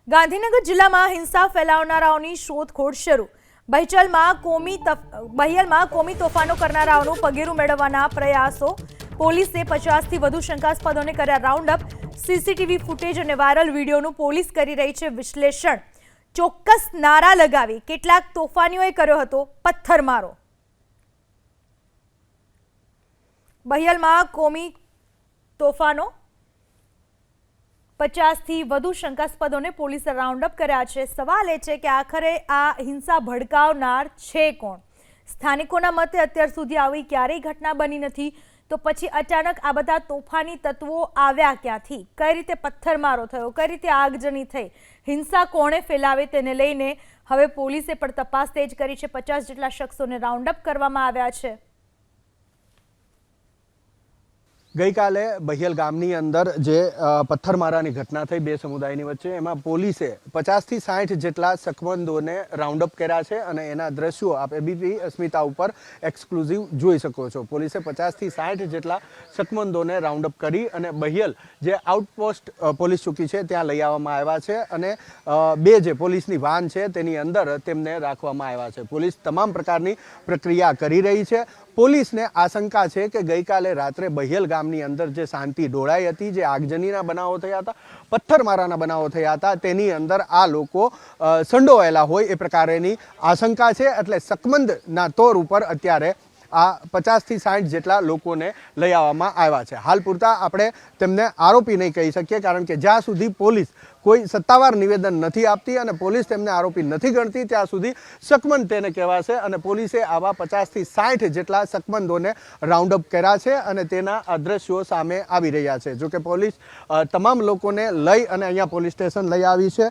ગાંધીનગર જિલ્લામાં હિંસા ફેલાવનારાઓની શોધખોળ શરૂ. બહિયલમાં કોમી તોફાનો કરનારાઓનું પગેરું મેળવવાના પ્રયાસો. પોલીસે 50થી વધુ શંકાસ્પદોને કર્યા રાઉન્ડ અપ. સીસીટીવી ફૂટેજ અને વાયરલ વિડીયોનું પોલીસ કરી રહી છે વિશ્લેષણ. ચોક્કસ નારા લગાવી કેટલાક તોફાનીઓએ કર્યો હતો પથ્થરમારો. બહિયલમાં કોમી તોફાનો 50થી વધુ શંકાસ્પદોને પોલીસે રાઉન્ડ અપ કર્યા છે. સવાલ એ છે કે આખરે આ હિંસા ભડકાવનાર છે કોણ? સ્થાનિકોના મતે અત્યાર સુધી આવી ક્યારેય ઘટના બની નથી, તો પછી અચાનક આ બધા તોફાની તત્વો આવ્યા ક્યાંથી? કઈ રીતે પથ્થરમારો થયો? કઈ રીતે આગજની થઈ? હિંસા કોણે ફેલાવે તેને લઈને હવે પોલીસે પણ તપાસ તેજ કરી છે. 50 જેટલા શખ્સોને રાઉન્ડ અપ કરવામાં આવ્યા છે. ગઈકાલે બહિયલ ગામની અંદર જે પથ્થરમારાની ઘટના થઈ બે સમુદાયની વચ્ચે, એમાં પોલીસે 50થી 60 જેટલા શકમંદોને રાઉન્ડ અપ કર્યા છે અને એના દ્રશ્યો આપ એબીપી અસ્મિતા ઉપર એક્સક્લુઝિવ જોઈ શકો છો. પોલીસે 50થી 60 જેટલા શકમંદોને રાઉન્ડ અપ કરી અને બહિયલ જે આઉટપોસ્ટ પોલીસ ચોકી છે ત્યાં લઈ આવવામાં આવ્યા છે અને બે જે પોલીસની વાન છે તેની અંદર તેમને રાખવામાં આવ્યા છે. પોલીસ તમામ પ્રકારની પ્રક્રિયા કરી રહી છે. પોલીસને આશંકા છે કે ગઈકાલે રાત્રે બહિયલ ગામની અંદર જે શાંતિ ડોળાઈ હતી, જે આગજનીના બનાવો થયા હતા, પથ્થરમારાના બનાવો થયા હતા, તેની અંદર આ લોકો સંડોવાયેલા હોય એ પ્રકારેની આશંકા છે. એટલે શકમંદના તોર ઉપર અત્યારે આ 50થી 60 જેટલા લોકોને લઈ આવવામાં આવ્યા છે. હાલ પૂરતા આપણે તેમને આરોપી નહીં કહી શકીએ, કારણ કે જ્યાં સુધી પોલીસ કોઈ સત્તાવાર નિવેદન નથી આપતી અને પોલીસ તેમને આરોપી નથી ગણતી ત્યાં સુધી શકમંદ તેને કહેવાશે. અને પોલીસે આવા 50થી 60 જેટલા શકમંદોને રાઉન્ડ અપ કર્યા છે અને તેના દ્રશ્યો સામે આવી રહ્યા છે. જોકે પોલીસ તમામ લોકોને લઈ અને અહીંયા પોલીસ સ્ટેશન લઈ આવી છે.